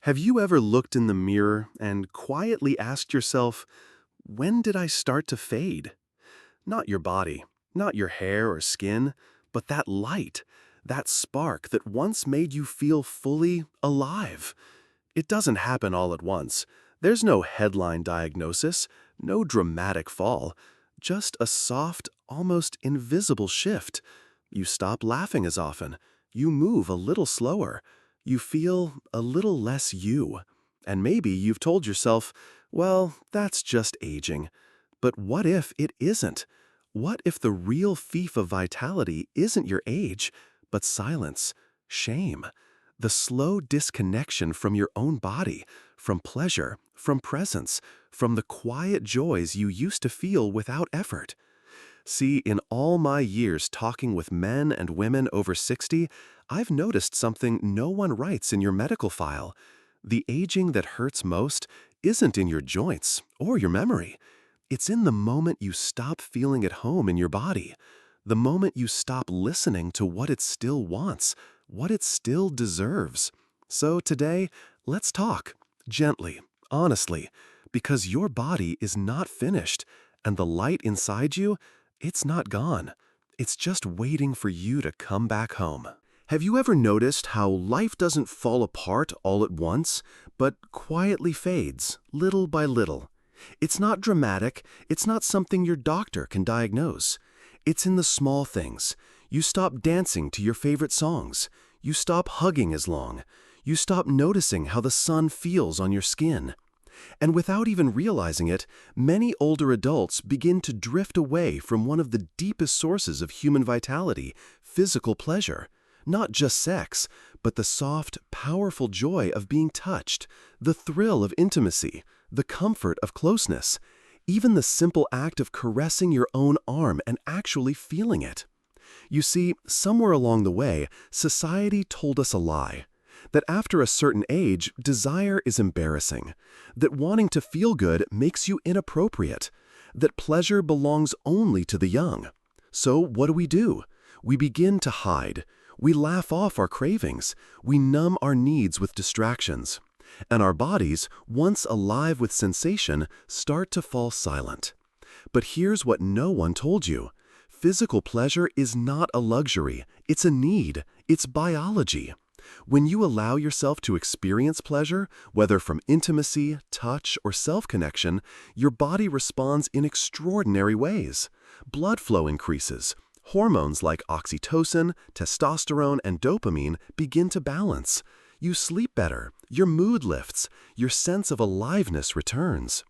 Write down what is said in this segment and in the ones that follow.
Have you ever looked in the mirror and quietly asked yourself, when did I start to fade? Not your body, not your hair or skin, but that light, that spark that once made you feel fully alive. It doesn't happen all at once. There's no headline diagnosis, no dramatic fall, just a soft, almost invisible shift. You stop laughing as often. You move a little slower. You feel a little less you. And maybe you've told yourself, well, that's just aging. But what if it isn't? What if the real thief of vitality isn't your age, but silence, shame, the slow disconnection from your own body, from pleasure, from presence, from the quiet joys you used to feel without effort? See, in all my years talking with men and women over 60, I've noticed something no one writes in your medical file. The aging that hurts most isn't in your joints or your memory. It's in the moment you stop feeling at home in your body, the moment you stop listening to what it still wants, what it still deserves. So today, let's talk, gently, honestly, because your body is not finished, and the light inside you, it's not gone. It's just waiting for you to come back home. Have you ever noticed how life doesn't fall apart all at once, but quietly fades, little by little? It's not dramatic, it's not something your doctor can diagnose. It's in the small things. You stop dancing to your favorite songs. You stop hugging as long. You stop noticing how the sun feels on your skin. And without even realizing it, many older adults begin to drift away from one of the deepest sources of human vitality, physical pleasure. Not just sex, but the soft, powerful joy of being touched, the thrill of intimacy, the comfort of closeness, even the simple act of caressing your own arm and actually feeling it. You see, somewhere along the way, society told us a lie. That after a certain age, desire is embarrassing. That wanting to feel good makes you inappropriate. That pleasure belongs only to the young. So what do? We begin to hide. We laugh off our cravings. We numb our needs with distractions. And our bodies, once alive with sensation, start to fall silent. But here's what no one told you. Physical pleasure is not a luxury. It's a need. It's biology. When you allow yourself to experience pleasure, whether from intimacy, touch, or self-connection, your body responds in extraordinary ways. Blood flow increases. Hormones like oxytocin, testosterone, and dopamine begin to balance. You sleep better, your mood lifts, your sense of aliveness returns.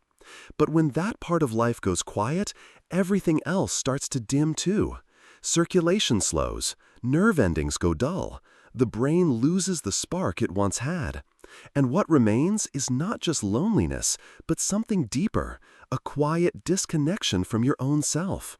But when that part of life goes quiet, everything else starts to dim too. Circulation slows, nerve endings go dull, the brain loses the spark it once had. And what remains is not just loneliness, but something deeper, a quiet disconnection from your own self.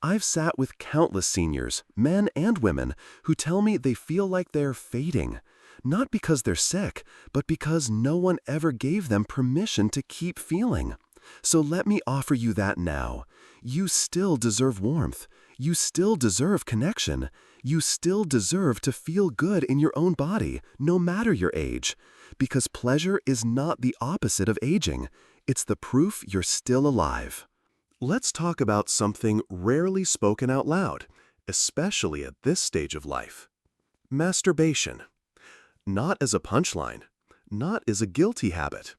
I've sat with countless seniors, men and women, who tell me they feel like they're fading. Not because they're sick, but because no one ever gave them permission to keep feeling. So let me offer you that now. You still deserve warmth. You still deserve connection. You still deserve to feel good in your own body, no matter your age. Because pleasure is not the opposite of aging. It's the proof you're still alive. Let's talk about something rarely spoken out loud, especially at this stage of life. Masturbation. Not as a punchline, not as a guilty habit,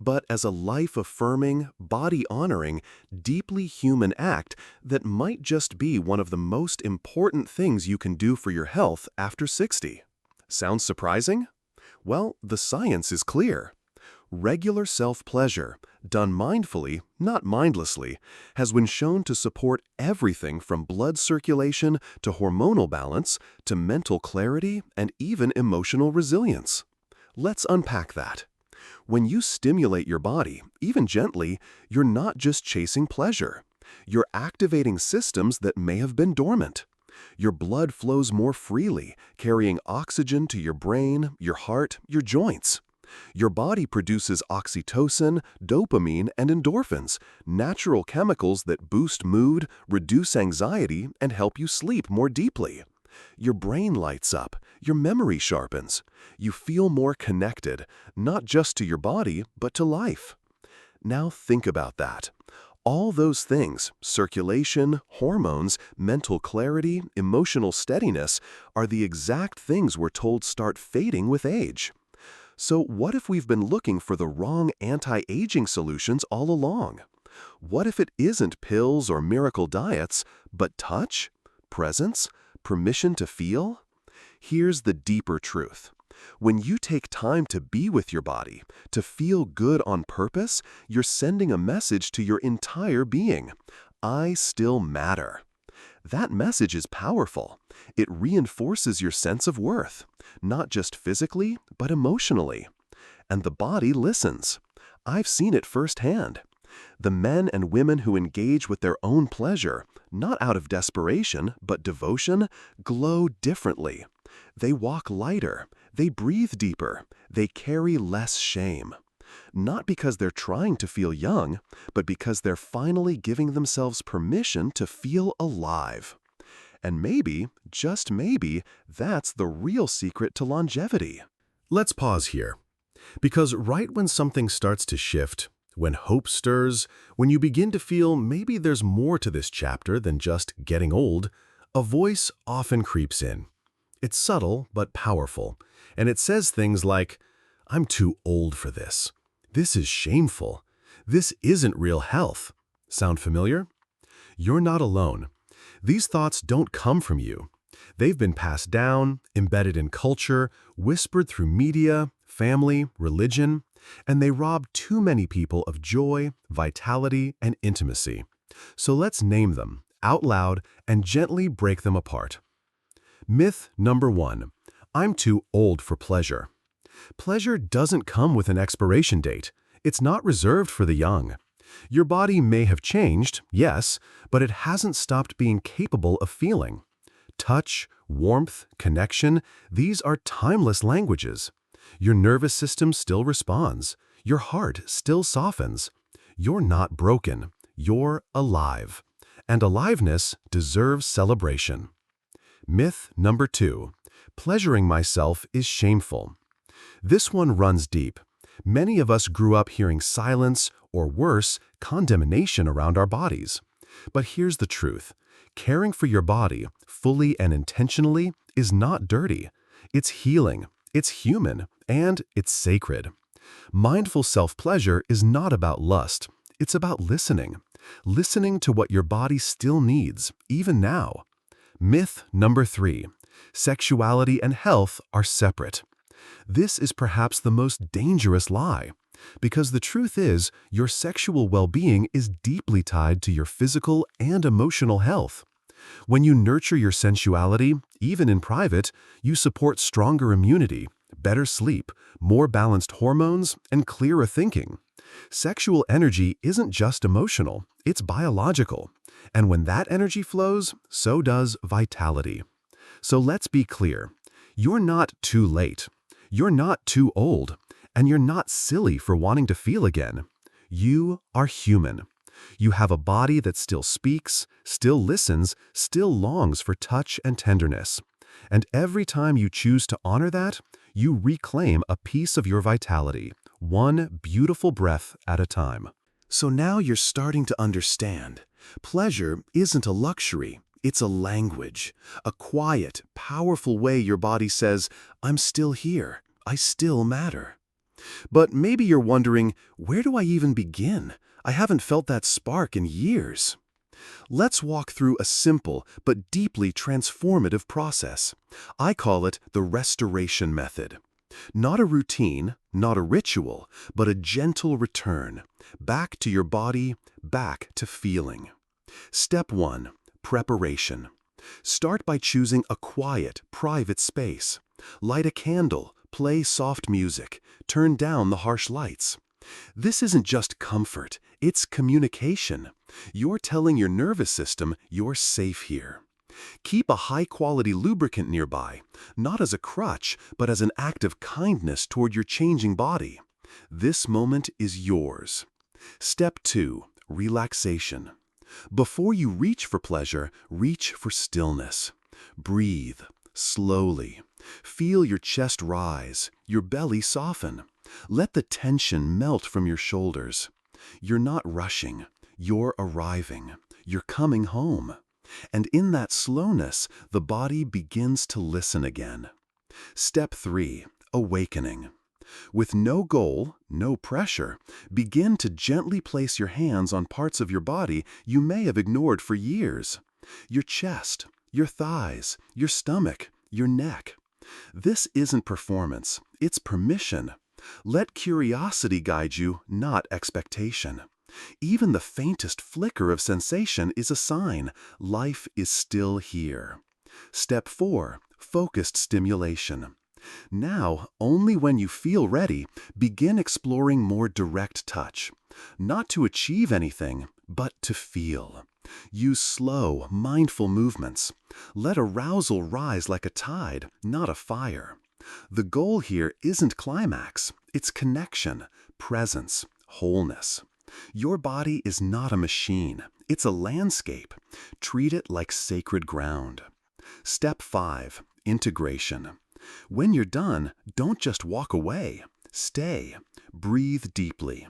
but as a life-affirming, body-honoring, deeply human act that might just be one of the most important things you can do for your health after 60. Sounds surprising? Well, the science is clear. Regular self-pleasure, done mindfully, not mindlessly, has been shown to support everything from blood circulation to hormonal balance to mental clarity and even emotional resilience. Let's unpack that. When you stimulate your body, even gently, you're not just chasing pleasure. You're activating systems that may have been dormant. Your blood flows more freely, carrying oxygen to your brain, your heart, your joints. Your body produces oxytocin, dopamine, and endorphins, natural chemicals that boost mood, reduce anxiety, and help you sleep more deeply. Your brain lights up, your memory sharpens. You feel more connected, not just to your body, but to life. Now think about that. All those things, circulation, hormones, mental clarity, emotional steadiness, are the exact things we're told start fading with age. So what if we've been looking for the wrong anti-aging solutions all along? What if it isn't pills or miracle diets, but touch, presence, permission to feel? Here's the deeper truth. When you take time to be with your body, to feel good on purpose, you're sending a message to your entire being. I still matter. That message is powerful. It reinforces your sense of worth, not just physically, but emotionally. And the body listens. I've seen it firsthand. The men and women who engage with their own pleasure, not out of desperation, but devotion, glow differently. They walk lighter, they breathe deeper, they carry less shame. Not because they're trying to feel young, but because they're finally giving themselves permission to feel alive. And maybe, just maybe, that's the real secret to longevity. Let's pause here. Because right when something starts to shift, when hope stirs, when you begin to feel maybe there's more to this chapter than just getting old, a voice often creeps in. It's subtle but powerful, and it says things like, "I'm too old for this. This is shameful. This isn't real health." Sound familiar? You're not alone. These thoughts don't come from you. They've been passed down, embedded in culture, whispered through media, family, religion, and they rob too many people of joy, vitality, and intimacy. So let's name them out loud and gently break them apart. Myth number 1. I'm too old for pleasure. Pleasure doesn't come with an expiration date. It's not reserved for the young. Your body may have changed, yes, but it hasn't stopped being capable of feeling. Touch, warmth, connection, these are timeless languages. Your nervous system still responds. Your heart still softens. You're not broken. You're alive. And aliveness deserves celebration. Myth number 2. Pleasuring myself is shameful. This one runs deep. Many of us grew up hearing silence, or worse, condemnation around our bodies. But here's the truth. Caring for your body, fully and intentionally, is not dirty. It's healing, it's human, and it's sacred. Mindful self-pleasure is not about lust. It's about listening. Listening to what your body still needs, even now. Myth number 3. Sexuality and health are separate. This is perhaps the most dangerous lie, because the truth is, your sexual well-being is deeply tied to your physical and emotional health. When you nurture your sensuality, even in private, you support stronger immunity, better sleep, more balanced hormones, and clearer thinking. Sexual energy isn't just emotional, it's biological. And when that energy flows, so does vitality. So let's be clear. You're not too late. You're not too old. And you're not silly for wanting to feel again. You are human. You have a body that still speaks, still listens, still longs for touch and tenderness. And every time you choose to honor that, you reclaim a piece of your vitality, one beautiful breath at a time. So now you're starting to understand. Pleasure isn't a luxury, it's a language, a quiet, powerful way your body says, I'm still here, I still matter. But maybe you're wondering, where do I even begin? I haven't felt that spark in years. Let's walk through a simple but deeply transformative process. I call it the restoration method. Not a routine, not a ritual, but a gentle return, back to your body, back to feeling. Step 1. Preparation. Start by choosing a quiet, private space. Light a candle, play soft music, turn down the harsh lights. This isn't just comfort, it's communication. You're telling your nervous system you're safe here. Keep a high-quality lubricant nearby, not as a crutch, but as an act of kindness toward your changing body. This moment is yours. Step 2. Relaxation. Before you reach for pleasure, reach for stillness. Breathe slowly. Feel your chest rise, your belly soften. Let the tension melt from your shoulders. You're not rushing. You're arriving. You're coming home. And in that slowness, the body begins to listen again. Step 3. Awakening. With no goal, no pressure, begin to gently place your hands on parts of your body you may have ignored for years. Your chest, your thighs, your stomach, your neck. This isn't performance, it's permission. Let curiosity guide you, not expectation. Even the faintest flicker of sensation is a sign life is still here. Step 4. Focused stimulation. Now, only when you feel ready, begin exploring more direct touch. Not to achieve anything, but to feel. Use slow, mindful movements. Let arousal rise like a tide, not a fire. The goal here isn't climax, it's connection, presence, wholeness. Your body is not a machine, it's a landscape. Treat it like sacred ground. Step 5. Integration. When you're done, don't just walk away. Stay. Breathe deeply.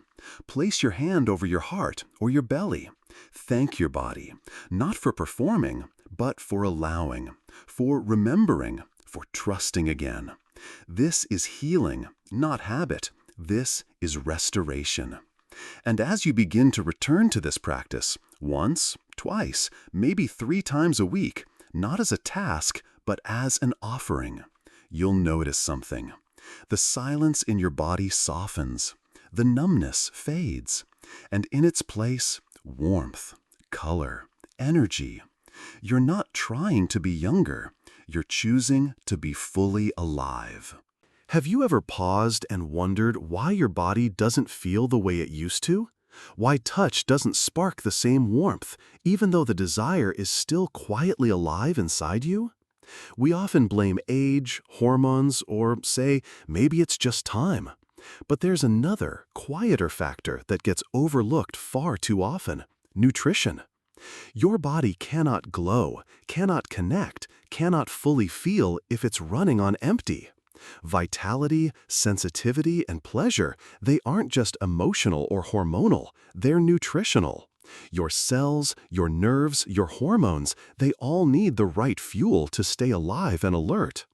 Place your hand over your heart or your belly. Thank your body, not for performing, but for allowing, for remembering, for trusting again. This is healing, not habit. This is restoration. And as you begin to return to this practice, once, twice, maybe 3 times a week, not as a task, but as an offering, you'll notice something. The silence in your body softens. The numbness fades. And in its place, warmth, color, energy. You're not trying to be younger. You're choosing to be fully alive. Have you ever paused and wondered why your body doesn't feel the way it used to? Why touch doesn't spark the same warmth, even though the desire is still quietly alive inside you? We often blame age, hormones, or say, maybe it's just time. But there's another, quieter factor that gets overlooked far too often: nutrition. Your body cannot glow, cannot connect, cannot fully feel if it's running on empty. Vitality, sensitivity, and pleasure, they aren't just emotional or hormonal, they're nutritional. Your cells, your nerves, your hormones, they all need the right fuel to stay alive and alert.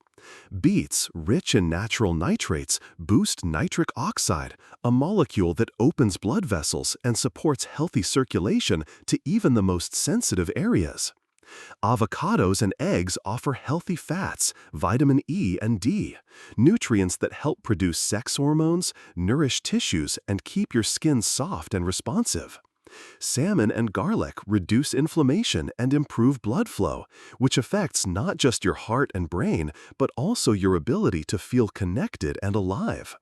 Beets, rich in natural nitrates, boost nitric oxide, a molecule that opens blood vessels and supports healthy circulation to even the most sensitive areas. Avocados and eggs offer healthy fats, vitamin E and D, nutrients that help produce sex hormones, nourish tissues, and keep your skin soft and responsive. Salmon and garlic reduce inflammation and improve blood flow, which affects not just your heart and brain, but also your ability to feel connected and alive.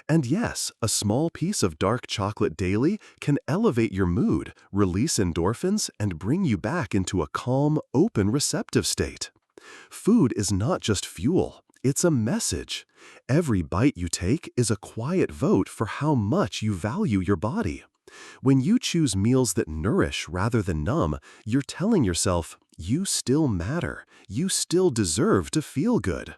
And yes, a small piece of dark chocolate daily can elevate your mood, release endorphins, and bring you back into a calm, open, receptive state. Food is not just fuel, it's a message. Every bite you take is a quiet vote for how much you value your body. When you choose meals that nourish rather than numb, you're telling yourself, you still matter, you still deserve to feel good.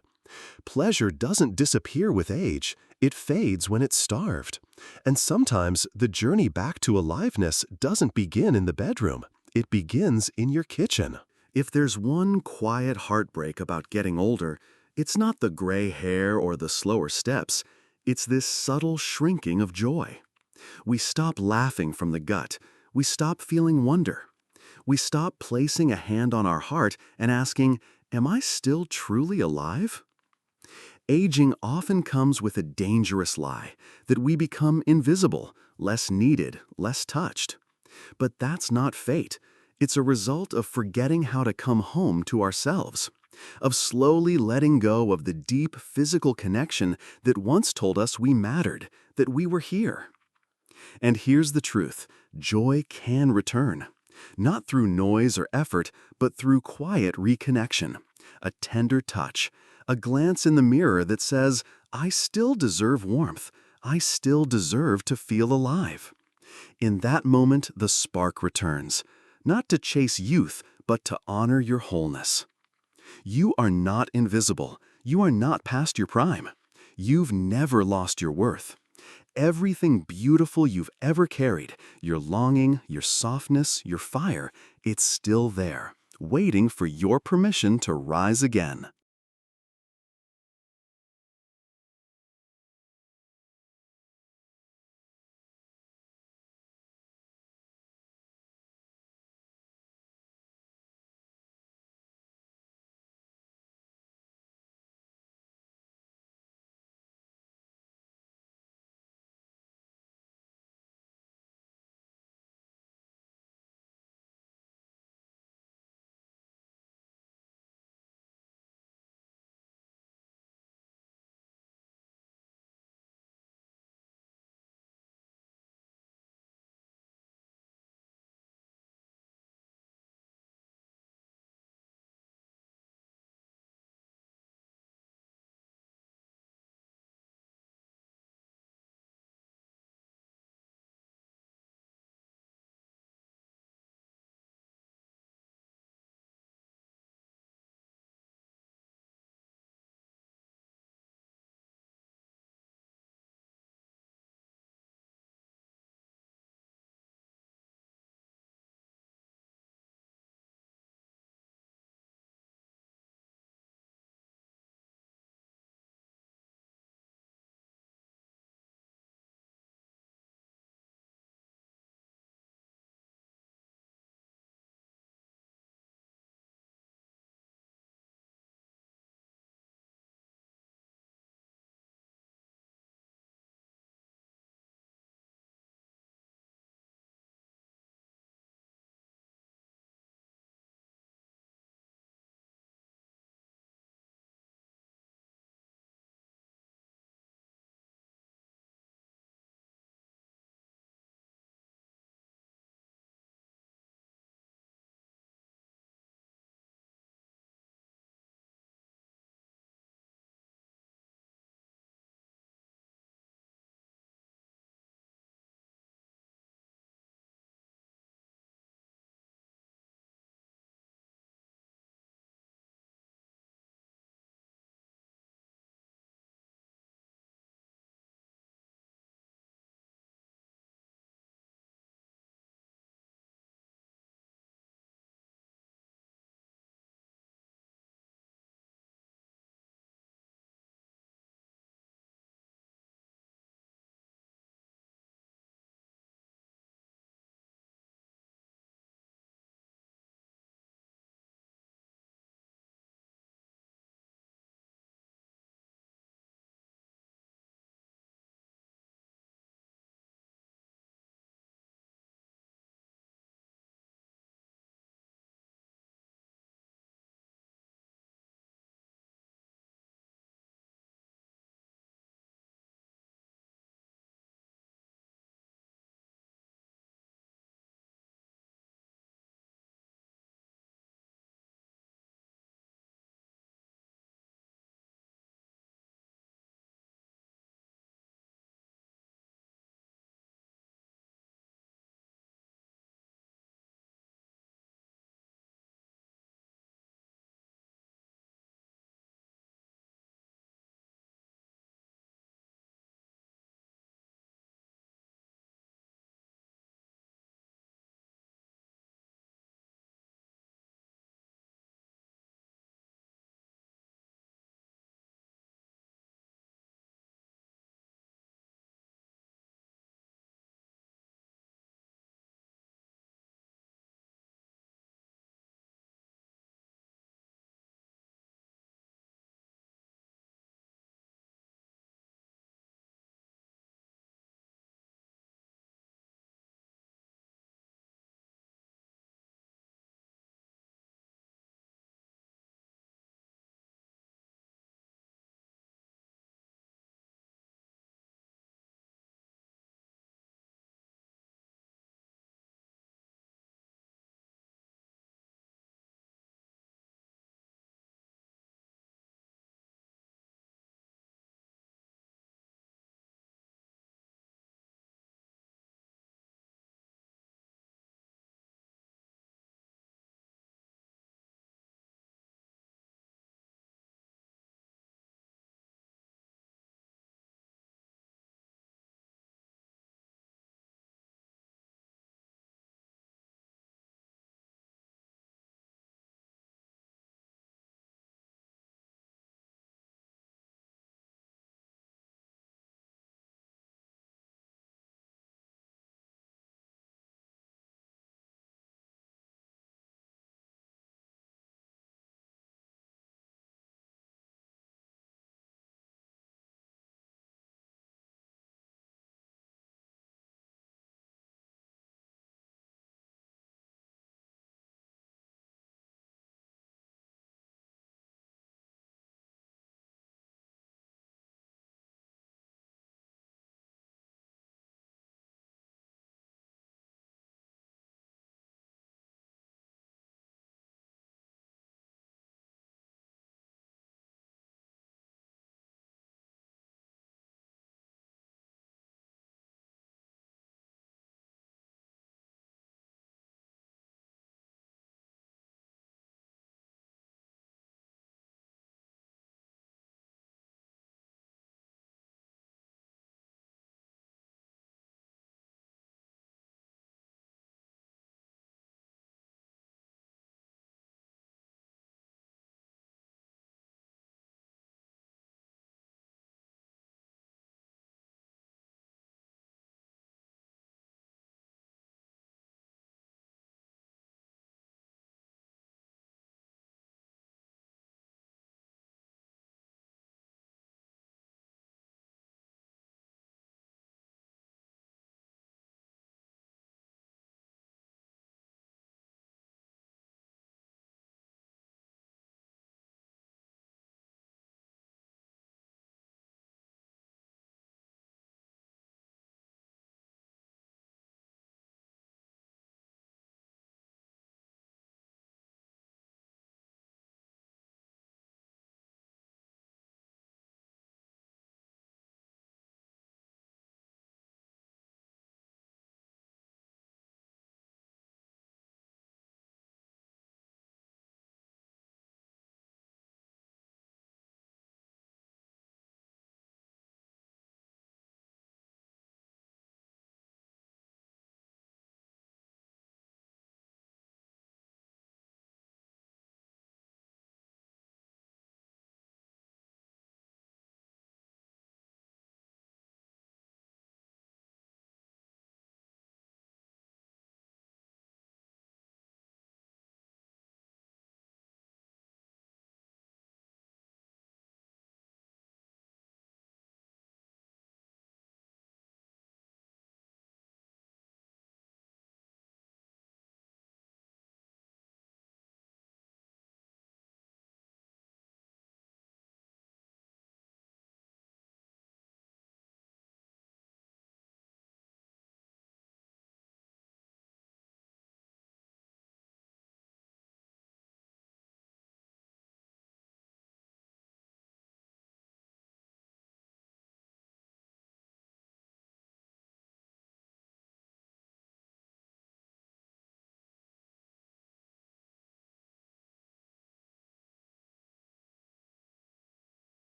Pleasure doesn't disappear with age, it fades when it's starved. And sometimes the journey back to aliveness doesn't begin in the bedroom, it begins in your kitchen. If there's one quiet heartbreak about getting older, it's not the gray hair or the slower steps, it's this subtle shrinking of joy. We stop laughing from the gut, we stop feeling wonder. We stop placing a hand on our heart and asking, am I still truly alive? Aging often comes with a dangerous lie, that we become invisible, less needed, less touched. But that's not fate. It's a result of forgetting how to come home to ourselves, of slowly letting go of the deep physical connection that once told us we mattered, that we were here. And here's the truth, joy can return, not through noise or effort, but through quiet reconnection, a tender touch, a glance in the mirror that says, I still deserve warmth, I still deserve to feel alive. In that moment, the spark returns, not to chase youth, but to honor your wholeness. You are not invisible. You are not past your prime. You've never lost your worth. Everything beautiful you've ever carried, your longing, your softness, your fire, it's still there, waiting for your permission to rise again.